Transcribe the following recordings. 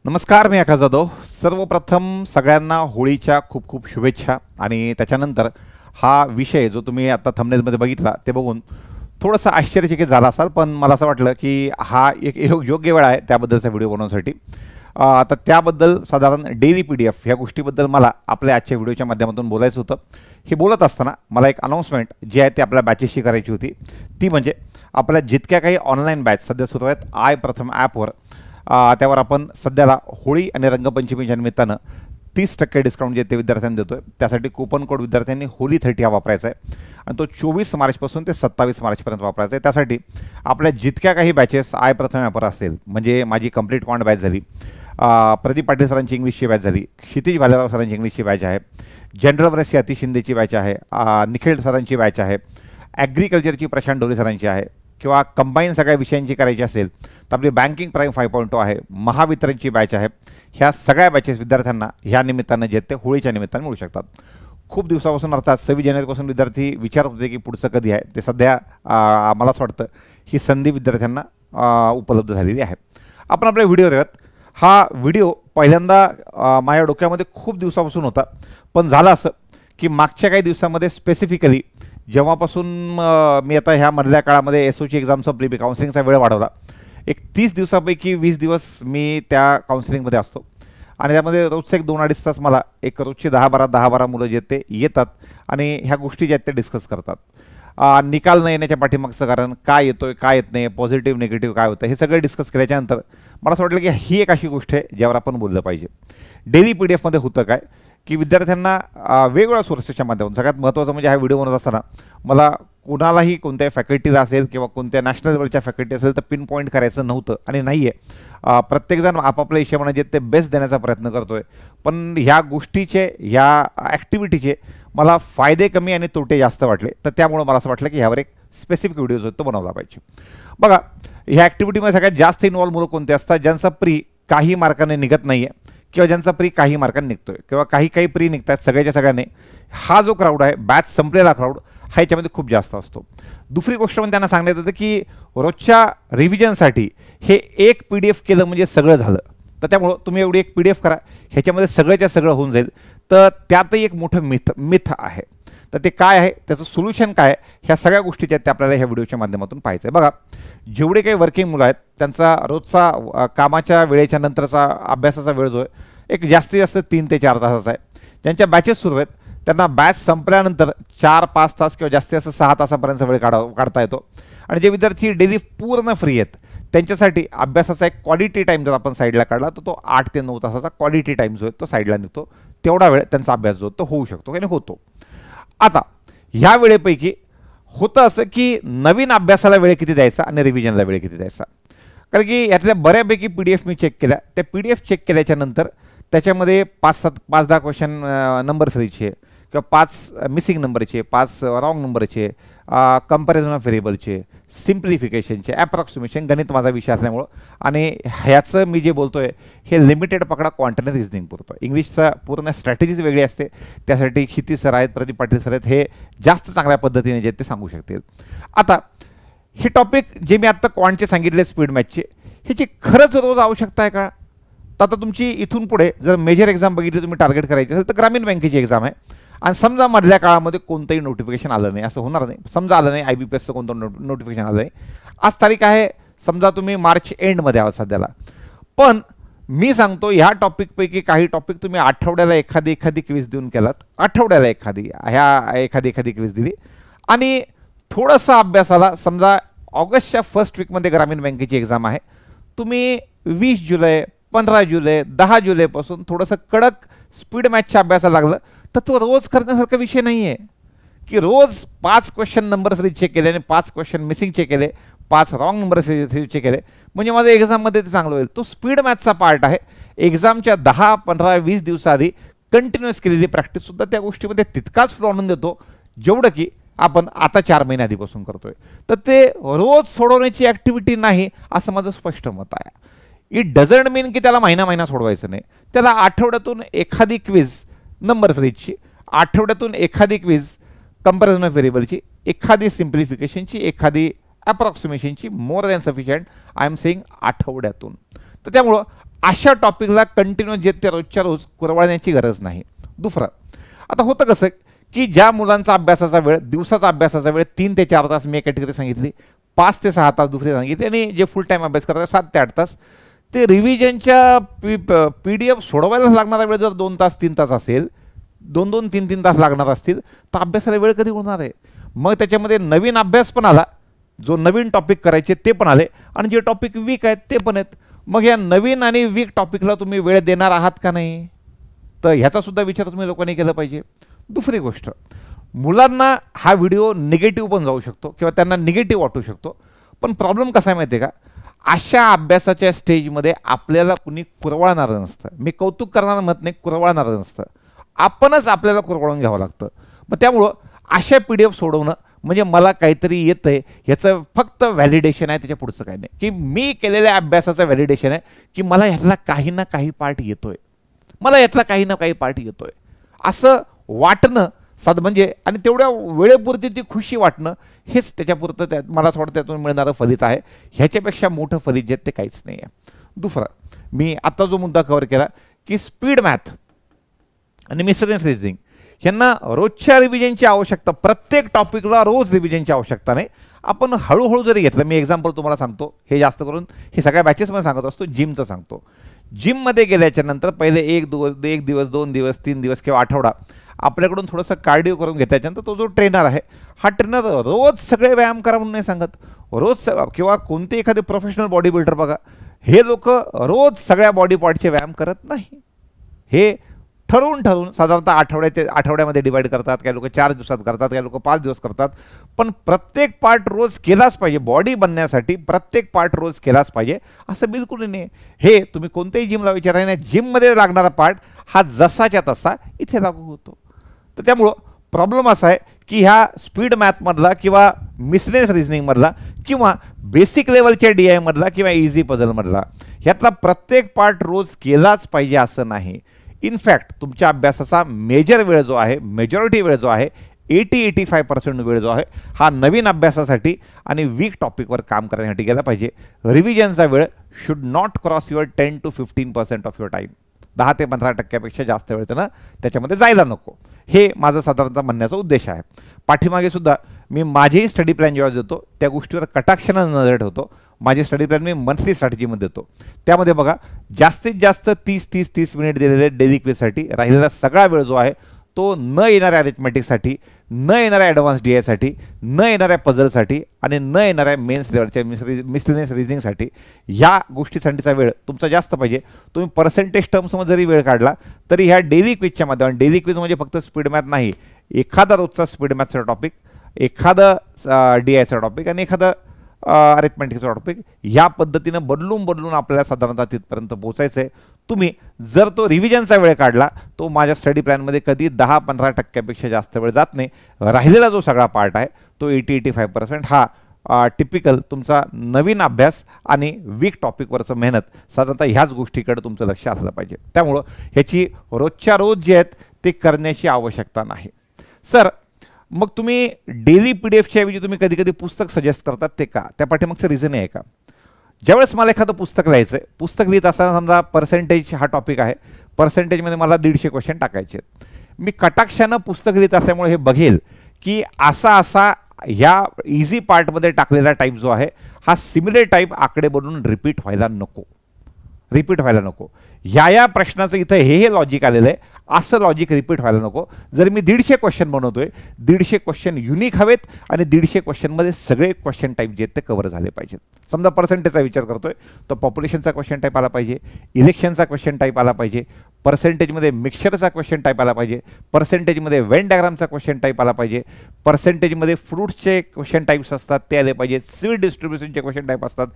नमस्कार, मी आकाश जाधव. सर्वप्रथम सगळ्यांना होळीच्या खूप खूप शुभेच्छा. आणि त्याच्यानंतर हा विषय जो तुम्ही आता थंबनेलमध्ये बघितला ते बघून थोडंसं आश्चर्यचकित झाला असाल, पण मला असं वाटलं की हा एक योग्य वेळ आहे त्याबद्दलचा व्हिडिओ बनवण्यासाठी. आता त्याबद्दल साधारण डेली PDF ह्या गोष्टीबद्दल मला आपल्या आजच्या व्हिडिओच्या माध्यमातून बोलायचं होतं. हे बोलत असताना मला एक अनाऊन्समेंट जी आहे ती आपल्या बॅचेसची करायची होती. ती म्हणजे आपल्या जितक्या काही ऑनलाईन बॅच सध्या सुरू आहेत आय प्रथम ॲपवर, त्यावर आपण सध्याला होळी आणि रंगपंचमीच्या निमित्तानं 30% डिस्काउंट जे ते विद्यार्थ्यांना देतो आहे. त्यासाठी कुपन कोड विद्यार्थ्यांनी होली30 हा वापरायचा आहे आणि तो 24 मार्चपासून ते 27 मार्चपर्यंत वापरायचा आहे. त्यासाठी आपल्या जितक्या काही बॅचेस आय प्रथम ॲपवर असेल, म्हणजे माझी कंप्लीट क्वांट बॅच झाली, प्रदीप पाटील सरांची इंग्लिशची बॅच झाली, क्षितिज भालेराव सरांची इंग्लिशची बॅच आहे, जनरल वरची अति शिंदेची बॅच आहे, निखिल सरांची बॅच आहे, ॲग्रिकल्चरची प्रशांत डोले सरांची आहे, किंवा कंबाईन सगळ्या विषयांची करायची असेल तर आपली बँकिंग प्राईम 5.0 आहे, महावितरणची बॅच आहे. ह्या सगळ्या बॅचेस विद्यार्थ्यांना ह्या निमित्तानं जे ते होळीच्या निमित्तानं मिळू शकतात. खूप दिवसापासून अर्थात 26 जानेवारीपासून विद्यार्थी विचारत होते की पुढचं कधी आहे. ते सध्या मला असं वाटतं ही संधी विद्यार्थ्यांना उपलब्ध झालेली आहे. आपण आपल्या व्हिडिओ देऊयात. हा व्हिडिओ पहिल्यांदा माझ्या डोक्यामध्ये खूप दिवसापासून होता, पण झालं असं की मागच्या काही दिवसामध्ये स्पेसिफिकली जेव्हापासून मी आता ह्या मधल्या काळामध्ये SOची एक्झाम संपली, काउन्सिलिंगचा वेळ वाढवला. एक 30 दिवसापैकी 20 दिवस मी त्या काउन्सिलिंगमध्ये असतो आणि त्यामध्ये रोजचे एक 2-2.5 तास मला एक रोजची 10-12 मुलं जे ते येतात आणि ह्या गोष्टी ज्या आहेत ते डिस्कस करतात. निकाल न येण्याच्या पाठीमागचं कारण काय येतोय, काय येत नाही, पॉझिटिव्ह निगेटिव्ह काय होतं, हे सगळं डिस्कस केल्याच्यानंतर मला असं वाटलं की ही एक अशी गोष्ट आहे ज्यावर आपण बोललं पाहिजे. डेली PDFमध्ये होतं काय की विद्यार्थ्यांना वेगवेगळ्या सोर्सेसच्या माध्यमातून, सगळ्यात महत्त्वाचं म्हणजे हा व्हिडिओ बनवत असताना मला कुणालाही कोणत्याही फॅकल्टीला असेल किंवा कोणत्या नॅशनल लेवलच्या फॅकल्टी असेल तर पिन पॉईंट करायचं नव्हतं आणि नाही आहे. प्रत्येकजण आपापल्या हिशोबाने जे ते बेस्ट देण्याचा प्रयत्न करतो आहे, पण ह्या गोष्टीचे ह्या ॲक्टिव्हिटीचे मला फायदे कमी आणि तोटे जास्त वाटले. तर त्यामुळं मला असं वाटलं की ह्यावर एक स्पेसिफिक व्हिडिओ जो तो बनवला पाहिजे. बघा, ह्या ॲक्टिव्हिटीमध्ये सगळ्यात जास्त इन्वॉल्व मुलं कोणते असतात, ज्यांचा प्री काही मार्काने निघत नाही आहे किंवा ज्यांचा प्री काही मार्कांनी निघतोय किंवा काही प्री निघतात सगळ्याच्या सगळ्याने. हा जो क्राऊड आहे, बॅच संपलेला क्राऊड, हा याच्यामध्ये खूप जास्त असतो. दुसरी गोष्ट म्हणजे त्यांना सांगण्यात येतं की रोजच्या रिव्हिजनसाठी हे एक PDF केलं म्हणजे सगळं झालं. तर त्यामुळं तुम्ही एवढी एक PDF करा, ह्याच्यामध्ये सगळ्याच्या सगळं होऊन जाईल. तर त्यातही एक मोठं मिथ आहे. तर ते काय आहे, त्याचं सोल्युशन काय आहे, ह्या सगळ्या गोष्टीच्या आहेत त्या आपल्याला ह्या व्हिडिओच्या माध्यमातून पाहायचं आहे. बघा, जेवढे काही वर्किंग मुलं आहेत त्यांचा रोजचा कामाच्या वेळेच्या नंतरचा अभ्यासाचा वेळ जो आहे एक जास्तीत जास्त 3 ते 4 तासाचा आहे. ज्यांच्या बॅचेस सुरू आहेत त्यांना बॅच संपल्यानंतर 4-5 तास किंवा जास्तीत जास्त 6 तासापर्यंत वेळ काढता येतो. आणि जे विद्यार्थी डेली पूर्ण फ्री आहेत त्यांच्यासाठी अभ्यासाचा एक क्वालिटी टाईम जर आपण साईडला काढला तर तो 8 ते 9 तासाचा क्वालिटी टाईम जो आहे तो साईडला निघतो. तेवढा वेळ त्यांचा अभ्यास जो तो होऊ शकतो आणि होतो. आता ह्या वेळेपैकी होतं असं की नवीन अभ्यासाला वेळ किती द्यायचा आणि रिव्हिजनला वेळ किती द्यायचा. कारण की यातल्या बऱ्यापैकी PDF मी चेक केल्या. त्या PDF चेक केल्याच्या नंतर त्याच्यामध्ये 5-10 क्वेश्चन नंबर फ्रीचे किंवा 5 मिसिंग नंबरचे, 5 रॉंग नंबरचे, कंपॅरिझन ऑफ व्हेरिएबलचे, सिम्प्लिफिकेशनचे, ॲप्रॉक्सिमेशन, गणित माझा विषय असल्यामुळं आणि ह्याचं मी जे बोलतोय हे लिमिटेड पकडा क्वांट आणि रिझनिंग पुरतो. इंग्लिशचा पूर्ण स्ट्रॅटेजीज वेगळी असते. त्यासाठी क्षितिज सर आहेत, प्रदीप पाटील सर आहेत, हे जास्त चांगल्या पद्धतीने जे ते सांगू शकतील. आता हे टॉपिक जे मी आत्ता क्वांटचे सांगितले स्पीड मॅचचे, ह्याची खरंच रोज आवश्यकता आहे का? तर आता तुमची इथून पुढे जर मेजर एक्झाम बघितली तुम्ही टार्गेट करायची असेल तर ग्रामीण बँकेची एक्झाम आहे आणि समजा मधल्या काळामध्ये कोणतंही नोटिफिकेशन आलं नाही, असं होणार नाही. समजा आलं नाही, IBPSचं कोणतं नोटिफिकेशन आलं नाही, आज तारीख आहे समजा तुम्ही मार्च एंडमध्ये आहात सध्याला, पण मी सांगतो ह्या टॉपिकपैकी काही टॉपिक तुम्ही आठवड्याला एखादी क्विज देऊन केलात, आठवड्याला एखादी क्विज दिली आणि थोडंसं अभ्यासाला, समजा ऑगस्टच्या फर्स्ट वीकमध्ये ग्रामीण बँकेची एक्झाम आहे, तुम्ही 20 जुलै, 15 जुलै, 10 जुलैपासून थोडंसं कडक स्पीड मॅचच्या अभ्यासाला लागलं तर तो रोज करण्यासारखा विषय नाही आहे की रोज 5 क्वेश्चन नंबर फ्री चेक केले आणि 5 क्वेश्चन मिसिंग चेक केले, 5 रॉंग नंबर फ्री चेक केले म्हणजे माझं एक्झाममध्ये ते चांगलं होईल. तो स्पीड मॅथचा पार्ट आहे. एक्झामच्या 10, 15, 20 दिवसाआधी कंटिन्युअस केलेली प्रॅक्टिससुद्धा त्या गोष्टीमध्ये तितकाच फ्लो आणून देतो जेवढं की आपण आता 4 महिने आधीपासून करतोय. तर ते रोज सोडवण्याची ॲक्टिव्हिटी नाही असं माझं स्पष्ट मत आहे. इट डझंट मीन की त्याला महिना सोडवायचं नाही. त्याला आठवड्यातून एखादी क्विज नंबर फ्रीजची, आठवड्यातून एखादी क्विज कंपॅरिझन ऑफ व्हेरिएबलची, एखादी सिम्प्लिफिकेशनची, एखादी ॲप्रॉक्सिमेशनची, more than sufficient. I am saying आठवड्यातून. तर त्यामुळं अशा टॉपिकला कंटिन्यू जे ते रोजच्या रोज कुरवाळण्याची गरज नाही. दुसरं, आता होतं कसं की ज्या मुलांचा अभ्यासाचा वेळ, दिवसाचा अभ्यासाचा वेळ 3 ते 4 तास मी कॅटेगरी सांगितली, 5 ते 6 तास दुसरी सांगितली, आणि जे फुल टाईम अभ्यास करतात 7 ते 8 तास, ते रिव्हिजनच्या PDF सोडवायला लागणारा वेळ जर 2 तास 3 तास असेल, 2-2, 3-3 तास लागणार असतील, तर अभ्यासाला वेळ कधी होणार आहे? मग त्याच्यामध्ये नवीन अभ्यास पण आला, जो नवीन टॉपिक करायचे ते पण आले, आणि जे टॉपिक वीक आहेत ते पण आहेत. मग या नवीन आणि वीक टॉपिकला तुम्ही वेळ देणार आहात का नाही? तर ह्याचा सुद्धा विचार तुम्ही लोकांनी केला पाहिजे. दुसरी गोष्ट, मुलांना हा व्हिडिओ निगेटिव्ह पण जाऊ शकतो किंवा त्यांना निगेटिव्ह वाटू शकतो, पण प्रॉब्लेम कसा आहे माहिती आहे का, अशा अभ्यासाच्या स्टेजमध्ये आपल्याला कुणी कुरवाळणारं नसतं. मी कौतुक करणारं म्हणत नाही, कुरवाळणारं नसतं. आपणच आपल्याला कुरवाळून घ्यावं लागतं. मग त्यामुळं अशा PDF सोडवणं म्हणजे मला काहीतरी येतंय ह्याचं फक्त व्हॅलिडेशन आहे, त्याच्या पुढचं काही नाही. की मी केलेल्या अभ्यासाचं व्हॅलिडेशन आहे की मला ह्यातला काही ना काही पार्ट येतोय, मला यातला काही ना काही पार्ट येतोय असं वाटणं म्हणजे, आणि तेवढ्या वेळेपुरती ती खुशी वाटणं, हेच त्याच्यापुरतं मला असं वाटतं त्यातून मिळणारं फलित आहे. ह्याच्यापेक्षा मोठं फलित जे ते काहीच नाही आहे. दुसरं, मी आता जो मुद्दा कव्हर केला की स्पीड मॅथ आणि मिसलेनियस रिझनिंग ह्यांना रोजच्या रिव्हिजनची आवश्यकता, प्रत्येक टॉपिकला रोज रिव्हिजनची आवश्यकता नाही. आपण हळूहळू जरी घेतलं, मी एक्झाम्पल तुम्हाला सांगतो, हे जास्त करून हे सगळ्या बॅचेसमध्ये सांगत असतो, जिमचं सांगतो. जिममध्ये गेल्याच्या नंतर पहिले एक दिवस 2 दिवस 3 दिवस किंवा आठवडा आपल्याकडून थोडंसं कार्डिओ करून घेतल्याच्यानंतर तो जो ट्रेनर आहे, हा ट्रेनर रोज सगळे व्यायाम करा म्हणून नाही सांगत. रोज किंवा कोणते एखादे प्रोफेशनल बॉडी बिल्डर बघा, हे लोक रोज सगळ्या बॉडी पार्टचे व्यायाम करत नाही. हे ठरवून साधारणतः आठवड्यामध्ये डिवाइड करतात. काही लोक 4 दिवसात करतात, काही लोक 5 दिवस करतात. पण प्रत्येक पार्ट रोज केलाच पाहिजे, बॉडी बनण्यासाठी प्रत्येक पार्ट रोज केलाच पाहिजे असं बिलकुल नाही. हे तुम्ही कोणत्याही जिमला विचारा नाही, जिममध्ये लागणारा पार्ट हा जसाच्या तसा इथे लागू होतो. तर त्यामुळं प्रॉब्लेम असा आहे की ह्या स्पीड मॅथमधला किंवा मिसलेनियस रिझनिंगमधला किंवा बेसिक लेवलच्या DI मधला किंवा इझी पझलमधला ह्यातला प्रत्येक पार्ट रोज केलाच पाहिजे असं नाही. इनफॅक्ट तुमच्या अभ्यासाचा मेजर वेळ जो आहे, मेजॉरिटी वेळ जो आहे, 80-85% वेळ जो आहे, हा नवीन अभ्यासासाठी आणि वीक टॉपिकवर काम करण्यासाठी गेला पाहिजे. रिव्हिजनचा वेळ should not cross your 10 to 15% of your time. 10 ते 15% जास्त वेळ त्याच्यामध्ये जायला नको. हे माझं साधारणतः म्हणण्याचा उद्देश आहे. पाठीमागे सुद्धा मी माझेही स्टडी प्लॅन जेव्हा देतो त्या गोष्टीवर कटाक्षानं नजर ठेवतो. माझी स्टडी प्लॅन मी मंथली स्ट्रॅटेजीमध्ये देतो. त्यामध्ये बघा, जास्तीत जास्त 30 मिनिट दिलेले डेली क्विजसाठी, राहिलेला सगळा वेळ जो आहे तो न येणाऱ्या अरिथमॅटिकसाठी, न येणाऱ्या ॲडव्हान्स DI साठी, न येणाऱ्या पझलसाठी आणि न येणाऱ्या मेन्स लेवलच्या मिसलेनियस रिझनिंगसाठी, ह्या गोष्टीसाठीचा वेळ तुमचा जास्त पाहिजे. तुम्ही पर्सेंटेज टर्म्समध्ये जरी वेळ काढला तरी ह्या डेली क्विजच्या माध्यमात, डेली क्विज म्हणजे फक्त स्पीड मॅथ नाही, एखादा रोजचा स्पीड मॅथचा टॉपिक, एखादं DIचा टॉपिक आणि एखादं अरिथमॅटिकचा टॉपिक, ह्या पद्धतीनं बदलून आपल्याला साधारणतः तिथपर्यंत पोहोचायचं आहे. तुम्ही जर तो रिव्हिजनचा वेळ काढला, तो माझ्या स्टडी प्लॅनमध्ये कधी 10-15% जास्त वेळ जात नाही. राहिलेला जो सगळा पार्ट आहे तो 80-85% हा टिपिकल तुमचा नवीन अभ्यास आणि वीक टॉपिकवरचं मेहनत, साधारणतः ह्याच गोष्टीकडे तुमचं लक्ष असलं पाहिजे. त्यामुळं ह्याची रोजच्या रोज जे आहेत ते करण्याची आवश्यकता नाही. सर, मग तुम्ही डेली PDF ऐवजी तुम्ही कधी कधी पुस्तक सजेस्ट करतात, ते का? त्या पाठीमागचं रिझन आहे का? ज्यावेळेस मला एखादं पुस्तक लिहायचं आहे, पुस्तक लिहित असताना समजा पर्सेंटेज हा टॉपिक आहे, पर्सेंटेजमध्ये मला 150 क्वेश्चन टाकायचे आहेत, मी कटाक्षानं पुस्तक लिहित असल्यामुळे हे बघेल की असा ह्या इझी पार्टमध्ये टाकलेला टाईप जो आहे हा सिमिलर टाईप आकडे बनवून रिपीट व्हायला नको. या प्रश्नाचं इथं हे लॉजिक आलेलं आहे, असं लॉजिक रिपीट व्हायला नको. जर मी 150 क्वेश्चन बनवतोय, 150 क्वेश्चन युनिक हवेत आणि 150 क्वेश्चनमध्ये सगळे क्वेश्चन टाईप जे आहेत ते कव्हर झाले पाहिजेत. समजा पर्सेंटेजचा विचार करतोय तर पॉप्युलेशनचा क्वेश्चन टाईप आला पाहिजे, इलेक्शनचा क्वेश्चन टाईप आला पाहिजे, पर्सेंटेजमध्ये मिक्सचरचा क्वेश्चन टाईप आला पाहिजे, पर्सेंटेजमध्ये वेन डायग्रामचा क्वेश्चन टाईप आला पाहिजे, पर्सेंटेजमध्ये फ्रूट्सचे क्वेश्चन टाईप्स असतात ते आले पाहिजेत, सीड डिस्ट्रीब्युशनचे क्वेश्चन टाईप असतात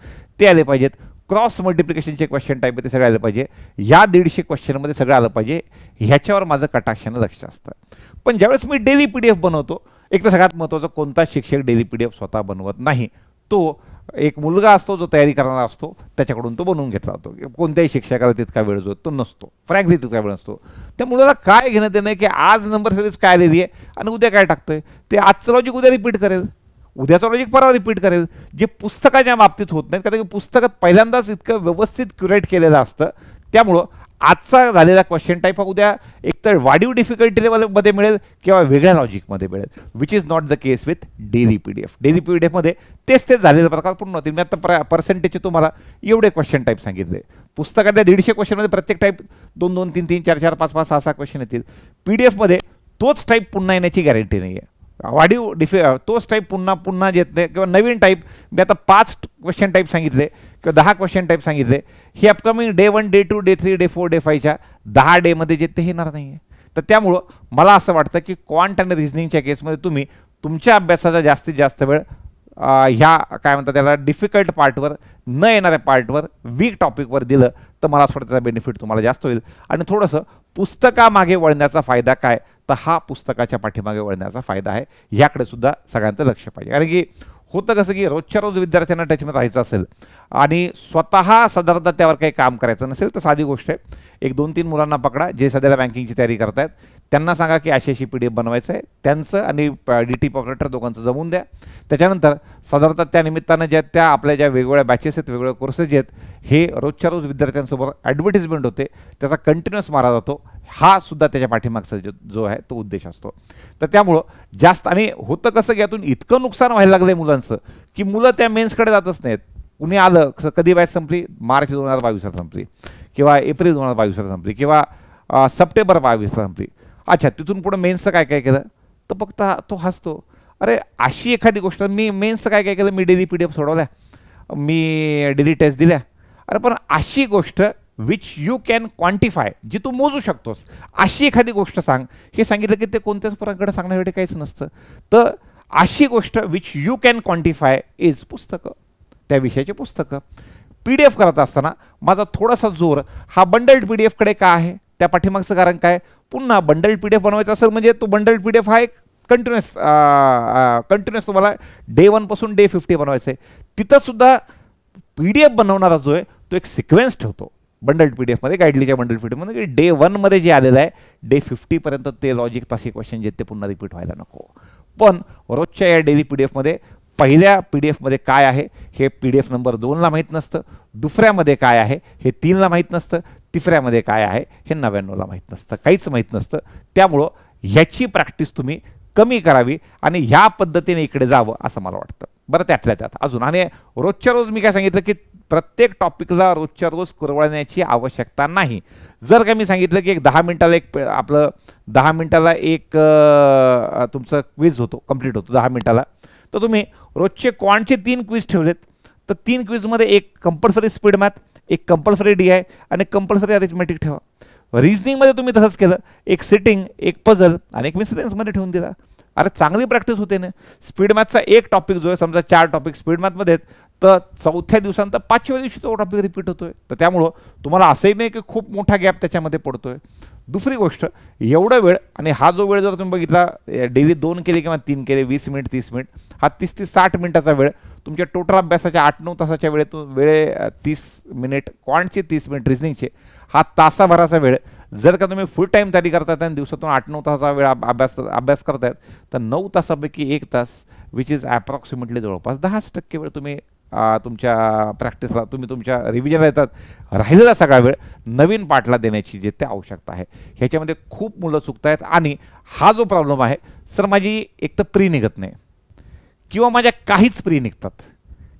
ते आले पाहिजेत, क्रॉस मल्टिप्लिकेशनचे क्वेश्चन टाईप ते सगळे आले पाहिजे. या 150 क्वेश्चनमध्ये सगळं आलं पाहिजे. ह्याच्यावर माझं कटाक्षानं लक्ष असतं. पण ज्यावेळेस मी डेली PDF बनवतो, एक तर सगळ्यात महत्त्वाचं, कोणता शिक्षक डेली PDF स्वतः बनवत नाही. तो एक मुलगा असतो जो तयारी करणारा असतो, त्याच्याकडून तो बनवून घेतला होतो. कोणत्याही शिक्षकाला तितका वेळ जो तो नसतो, फ्रँकली तितका वेळ नसतो. त्या मुलाला काय घेणं देणं आहे की आज नंबर सिरीज काय आलेली आहे आणि उद्या काय टाकतोय, ते आजचं लॉजिक उद्या रिपीट करेल, उद्याचं लॉजिक परवा रिपीट करेल. जे पुस्तकाच्या बाबतीत होत नाही, कारण की पुस्तकात पहिल्यांदाच इतकं व्यवस्थित क्युरेट केलेलं असतं त्यामुळं आजचा झालेला क्वेश्चन टाईप हा उद्या एकतर वाढीव डिफिकल्टी लेवलमध्ये मिळेल किंवा वेगळ्या लॉजिकमध्ये मिळेल, which is not the case with daily PDF. Daily PDF मध्ये तेच झालेले प्रकार पूर्ण होतील. मी आता पर्सेंटेजचे तुम्हाला एवढे क्वेश्चन टाईप सांगितले. पुस्तकातल्या 150 क्वेश्चनमध्ये प्रत्येक टाईप 2 2 3 3 4 4 5 5 6 6 क्वेश्चन येतील. PDF मध्ये तोच टाईप पुन्हा येण्याची गॅरंटी नाही आहे. वाढीव तोच टाईप पुन्हा पुन्हा येत नाही किंवा नवीन टाईप. मी आता 5 क्वेश्चन टाईप सांगितले किंवा 10 क्वेश्चन टाईप सांगितले, हे upcoming day 1 day 2 day 3 day 4 day 5च्या 10 डेमध्ये जे ते येणार नाही आहे. तर त्यामुळं मला असं वाटतं की क्वांट आणि रिझनिंगच्या केसमध्ये तुम्ही तुमच्या अभ्यासाचा जास्तीत जास्त वेळ ह्या काय म्हणतात त्याला डिफिकल्ट पार्टवर न येणाऱ्या पार्टवर वीक टॉपिकवर दिलं तर मला असं वाटतं त्याचा बेनिफिट तुम्हाला जास्त होईल. आणि थोडंसं पुस्तकामागे वळण्याचा फायदा काय, तर हा पुस्तकाच्या पाठीमागे वळण्याचा फायदा आहे. याकडे सुद्धा सगळ्यांचं लक्ष पाहिजे. कारण की होतं कसं की रोजच्या रोज विद्यार्थ्यांना टचमध्ये राहायचं असेल आणि स्वतः साधारणतः त्यावर काही काम करायचं नसेल तर साधी गोष्ट आहे, एक 2-3 मुलांना पकडा जे सध्याला बँकिंगची तयारी करतायत, त्यांना सांगा की अशी PDF बनवायचं आहे, त्यांचं आणि DTP ऑपरेटर दोघांचं जमवून द्या. त्याच्यानंतर साधारणतः त्या निमित्तानं ज्या त्या आपल्या ज्या वेगवेगळ्या बॅचेस आहेत, वेगवेगळे कोर्सेस आहेत, हे रोजच्या रोज विद्यार्थ्यांसोबत ॲडव्हर्टिजमेंट होते, त्याचा कंटिन्युअस मारा जातो. हा सुद्धा त्याच्या पाठीमागचा जो आहे तो उद्देश असतो. तर त्यामुळं जास्त आणि होतं कसं की यातून इतकं नुकसान व्हायला लागलं आहे मुलांचं की मुलं त्या मेन्सकडे जातच नाहीत. कुणी आलं कधी बॅच संपली, मार्च 2022 संपली किंवा एप्रिल 2022 संपली किंवा सप्टेंबर 2022 संपली. अच्छा, तिथून पुढे मेन्सचं काय काय केलं तर फक्त तो हसतो. अरे अशी एखादी गोष्ट, मी मेन्सचं काय काय केलं, मी डेली PDF सोडवल्या, मी डेली टेस्ट दिल्या. अरे पण अशी गोष्ट विच यू कॅन क्वांटिफाय, जी तू मोजू शकतोस, अशी एखादी गोष्ट सांग. हे सांगितलं की ते कोणत्याच पोरांकडे सांगण्यासाठी काहीच नसतं. तर अशी गोष्ट which you can quantify is पुस्तकं, त्या विषयाचे पुस्तकं. PDF करत असताना माझा थोडासा जोर हा बंडल्ड PDF कडे का आहे, त्या पाठीमागचं कारण काय, पुन्हा बंडल्ड PDF बनवायचा असेल म्हणजे तो बंडल्ड PDF हा एक कंटिन्युअस तुम्हाला डे 1 पासून डे 50 बनवायचं आहे. तिथं सुद्धा PDF बनवणारा जो आहे तो एक सिक्वेन्स ठेवतो बंडल्ड PDF मध्ये, गाईडलीच्या बंडल्ड PDF मध्ये, की डे 1 मध्ये जे आलेलं आहे डे 50 पर्यंत ते लॉजिक तसे क्वेश्चन जे ते पुन्हा रिपीट व्हायला नको. पण रोजच्या या डेली PDF मध्ये पहिल्या PDF मध्ये काय आहे हे PDF नंबर 2ला माहीत नसतं, दुसऱ्यामध्ये काय आहे हे 3ला माहीत नसतं, तिसऱ्यामध्ये काय आहे हे 99ला माहीत नसतं, काहीच माहीत नसतं. त्यामुळं ह्याची प्रॅक्टिस तुम्ही कमी करावी आणि ह्या पद्धतीने इकडे जावं असं मला वाटतं. बरं, त्यातल्या त्यात अजून आणि रोजच्या रोज मी काय सांगितलं की प्रत्येक टॉपिकला रोजच्या रोज कुरवळण्याची आवश्यकता नाही. जर का मी सांगितलं की एक 10 मिनिटाला एक आपलं 10 मिनिटाला एक तुमचं क्विज होतो, कंप्लीट होतो 10 मिनिटाला, तर तुम्ही रोजचे क्वांटचे 3 क्विज ठेवलेत तर 3 क्विजमध्ये एक कंपल्सरी स्पीड मॅथ, एक कंपल्सरी DI आणि कंपल्सरी अरिथमेटिक ठेवा. रिझनिंगमध्ये तुम्ही तसंच केलं, एक सिटिंग, एक पझल आणि एक मिसलेन्समध्ये ठेवून दिला. अरे चांगली प्रॅक्टिस होते ना. स्पीड मॅथचा एक टॉपिक जो आहे, समजा 4 टॉपिक स्पीड मॅथमध्ये आहेत, तर 4थ्या दिवसानंतर 5व्या दिवशी तो टॉपिक रिपीट होतोय. तर त्यामुळं तुम्हाला असंही नाही की खूप मोठा गॅप त्याच्यामध्ये पडतोय. दुसरी गोष्ट, एवढा वेळ आणि हा जो वेळ जर तुम्ही बघितला डेली 2 केले किंवा 3 केले, 20 मिनिट 30 मिनिट, हा 30 ते 60 मिनिटाचा वेळ तुमच्या टोटल अभ्यासाच्या 8-9 तासाच्या वेळेतून 30 मिनिट क्वांटचे, 30 मिनिट रिझनिंगचे, हा तासाभराचा वेळ जर का तुम्ही फुल टाईम तयारी करतायत आणि दिवसातून 8-9 तासाचा वेळ अभ्यास करतायत तर 9 तासापैकी 1 तास विच इज ॲप्रॉक्सिमेटली जवळपास 10% वेळ तुम्ही तुमच्या प्रॅक्टिसला, तुम्ही तुमच्या रिव्हिजनला येतात, राहिलेला सगळा वेळ नवीन पाठला देण्याची जे ते आवश्यकता आहे. ह्याच्यामध्ये खूप मुलं चुकत आहेत आणि हा जो प्रॉब्लेम आहे, सर माझी एक तर प्री निघत नाही किंवा माझ्या काहीच प्री निघतात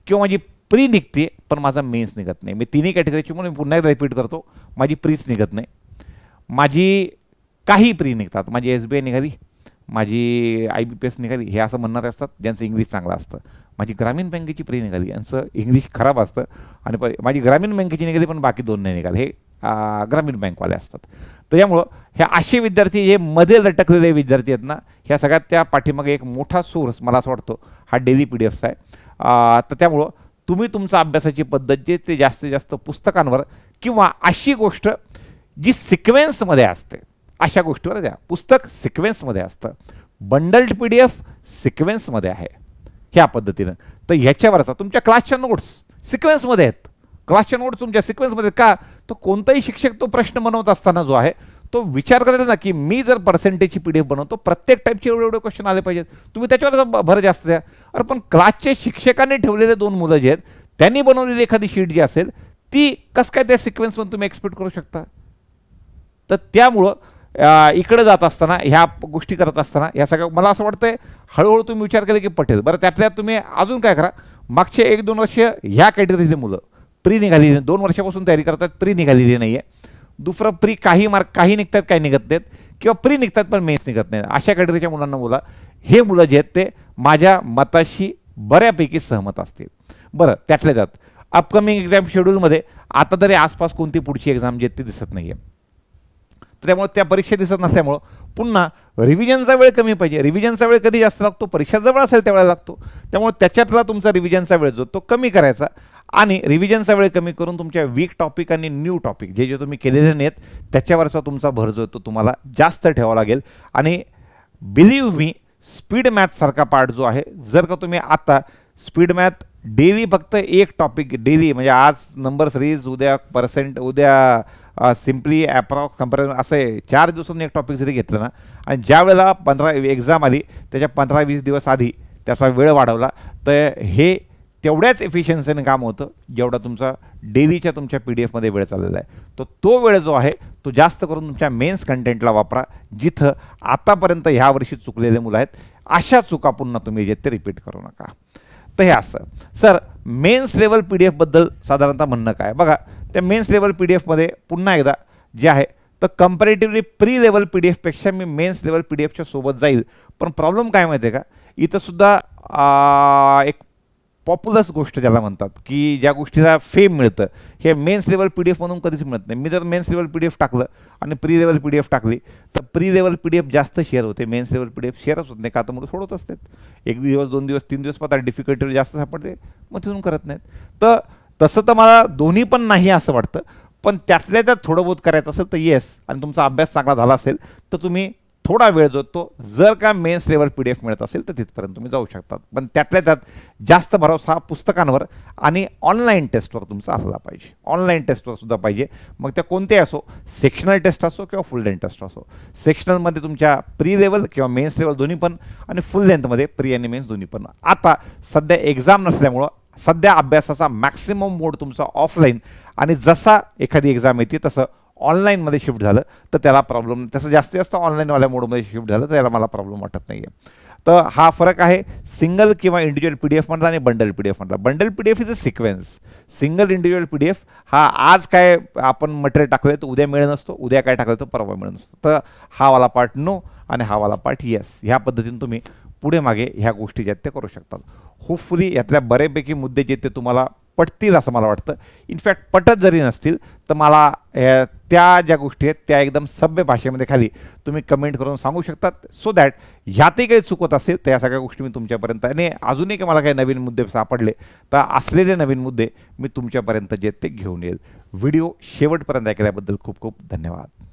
किंवा माझी प्री निघते पण माझा मेन्स निघत नाही. मी तिन्ही कॅटेगरीची म्हणून मी पुन्हा एकदा रिपीट करतो, माझी प्रीच निघत नाही, माझी काही प्री निघतात, माझी SBI निघाली, माझी IBPS निघाली, हे असं म्हणणारे असतात ज्यांचं इंग्लिश चांगलं असतं. माझी ग्रामीण बँकेची प्री निघाली, यांचं इंग्लिश खराब असतं, आणि माझी ग्रामीण बँकेची निघाली पण बाकी 2 नाही निघाले, हे ग्रामीण बँकवाले असतात. तर यामुळं हे असे विद्यार्थी जे मध्ये लटकलेले विद्यार्थी आहेत ना, ह्या सगळ्यात त्या पाठीमागे एक मोठा सोर्स मला असं वाटतो हा डेली PDFs आहे. तर त्यामुळं तुम्ही तुमचा अभ्यासाची पद्धत जे ते जास्तीत जास्त पुस्तकांवर किंवा अशी गोष्ट जी सिक्वेन्समध्ये असते अशा गोष्टीवर द्या. पुस्तक सिक्वेन्समध्ये असतं, बंडल्ड PDF सिक्वेन्समध्ये आहे ह्या पद्धतीनं. तर ह्याच्यावरचा तुमच्या क्लासच्या नोट्स सिक्वेन्समध्ये आहेत, क्लासच्या नोट्स तुमच्या सिक्वेन्समध्ये का, तर कोणताही शिक्षक तो प्रश्न बनवत असताना जो आहे तो विचार करत ना की मी जर पर्सेंटेजची PDF बनवतो, प्रत्येक टाईपचे एवढे क्वेश्चन आले पाहिजेत, तुम्ही त्याच्यावर भर जास्त द्या. अरे पण क्लासचे शिक्षकांनी ठेवलेले 2 मुलं जे आहेत त्यांनी बनवलेली एखादी शीट जी असेल ती कसं काय त्या सिक्वेन्समध्ये तुम्ही एक्सपेक्ट करू शकता. तर त्यामुळं इकडे जात असताना ह्या गोष्टी करत असताना ह्या सगळ्या मला असं वाटतंय हळूहळू तुम्ही विचार केला की पटेल. बरं त्यातल्या तुम्ही अजून काय करा, मागचे 1-2 वर्ष ह्या कॅटेगरीचे मुलं प्री निघालेली 2 वर्षापासून तयारी करतात, प्री निघालेली नाही आहे. दुसरं प्री काही मार्क काही निघतात काही निघत नाहीत, किंवा प्री निघतात पण मेन्स निघत नाही, अशा कॅटेगरीच्या मुलांना बोला. हे मुलं जे आहेत ते माझ्या मताशी बऱ्यापैकी सहमत असतील. बरं त्यातल्या त्यात अपकमिंग एक्झाम शेड्यूलमध्ये आता तरी आसपास कोणती पुढची एक्झाम जे ती दिसत नाही आहे. त्यामुळे त्या परीक्षा दिसत नसल्यामुळं पुन्हा रिव्हिजनचा वेळ कमी पाहिजे. रिव्हिजनचा वेळ कधी जास्त लागतो, परीक्षा जवळ असेल त्यावेळेला लागतो. त्यामुळे त्याच्यातला तुमचा रिव्हिजनचा वेळ जो तो कमी करायचा आणि रिव्हिजनचा वेळ कमी करून तुमच्या वीक टॉपिक आणि न्यू टॉपिक जे जे तुम्ही केलेले नाहीत त्याच्यावरचा तुमचा भर जो तो तुम्हाला जास्त ठेवावा लागेल. आणि बिलीव्ह मी स्पीड मॅथसारखा पार्ट जो आहे, जर का तुम्ही आता स्पीड मॅथ डेली फक्त एक टॉपिक डेली म्हणजे आज नंबर सीरीज, उद्या पर्सेंट, उद्या सिम्पली ॲप्रॉक्स कंपॅरिझन असे 4 दिवसांनी एक टॉपिक जरी घेतलं ना आणि ज्या वेळेला 15 एक्झाम आली त्याच्या 15-20 दिवस आधी त्याचा वेळ वाढवला तर हे तेवढ्याच एफिशियन्सीने काम होतं जेवढा तुमचा डेलीच्या तुमच्या PDF मध्ये वेळ चाललेला आहे. तर तो वेळ जो आहे तो जास्त करून तुमच्या मेन्स कंटेंटला वापरा, जिथं आतापर्यंत ह्या वर्षी चुकलेले मुलं आहेत अशा चुका पुन्हा तुम्ही जे ते रिपीट करू नका. तर हे असं सर मेन्स लेवल PDF-बद्दल साधारणतः म्हणणं काय बघा. त्या मेन्स लेवल PDF-मध्ये पुन्हा एकदा जे आहे तर कंपॅरेटिव्हली प्री लेवल PDF-पेक्षा मी मेन्स लेवल PDF-च्या सोबत जाईल. पण प्रॉब्लेम काय माहिती आहे का, इथं सुद्धा एक पॉप्युलस गोष्ट ज्याला म्हणतात की ज्या गोष्टीला फेम मिळतं हे मेन्स लेवल PDF म्हणून कधीच मिळत नाही. मी जर मेन्स लेवल PDF टाकलं आणि प्री लेवल PDF टाकली तर प्री लेवल PDF जास्त शेअर होते, मेन्स लेवल PDF शेअरच होत नाही. का तर मुलं सोडत असतात, 1 दिवस 2 दिवस 3 दिवस पता डिफिकल्टी जास्त सापडते मग तिथून करत नाहीत. तर तसं तर मला दोन्ही पण नाही असं वाटतं, पण त्यातल्या त्यात थोडं बहुत करायचं असेल तर येस, आणि तुमचा अभ्यास चांगला झाला असेल तर तुम्ही थोडा वेळ जो तो जर का मेन्स लेवल PDF मिळत असेल तर तिथपर्यंत तुम्ही जाऊ शकतात. पण त्यातल्या त्यात जास्त भरोसा हा पुस्तकांवर आणि ऑनलाईन टेस्टवर तुमचा असला पाहिजे. ऑनलाईन टेस्टवर सुद्धा पाहिजे, मग त्या कोणत्याही असो, सेक्शनल टेस्ट असो किंवा फुल लेंथ टेस्ट असो. सेक्शनलमध्ये तुमच्या प्री लेवल किंवा मेन्स लेवल दोन्ही पण, आणि फुल लेंथमध्ये प्री आणि मेन्स दोन्ही पण. आता सध्या एक्झाम नसल्यामुळं सध्या अभ्यासाचा मॅक्सिमम मोड तुमचा ऑफलाईन, आणि जसा एखादी एक्झाम येते तसं ऑनलाईनमध्ये शिफ्ट झालं तर त्याला प्रॉब्लेम, तसं जास्तीत जास्त ऑनलाईनवाल्या मोडमध्ये शिफ्ट झालं तर त्याला मला प्रॉब्लेम वाटत नाही आहे. तर हा फरक आहे सिंगल किंवा इंडिव्हिज्युअल PDF मधला आणि बंडल PDF मधला. Bundle PDF is a sequence. Single individual PDF हा आज काय आपण मटेरियल टाकलं तर उद्या मिळत नसतो, उद्या काय टाकलं तर परवा मिळत नसतो. तर हा वाला पार्ट नो आणि हा वाला पार्ट येस, ह्या पद्धतीने तुम्ही पुढे मागे ह्या गोष्टी ज्या ते करू शकतात. होपफुली यातल्या बऱ्यापैकी मुद्दे जे ते तुम्हाला पटतील असं मला वाटतं. इनफॅक्ट पटत जरी नसतील तर मला त्या ज्या गोष्टी आहेत त्या एकदम सभ्य भाषेमध्ये खाली तुम्ही कमेंट करून सांगू शकतात, सो दॅट ह्यातही काही चुकत असेल तर या सगळ्या गोष्टी मी तुमच्यापर्यंत, आणि अजूनही काही मला काही नवीन मुद्दे सापडले तर असलेले नवीन मुद्दे मी तुमच्यापर्यंत जे ते घेऊन येईल. व्हिडिओ शेवटपर्यंत ऐकल्याबद्दल खूप खूप धन्यवाद.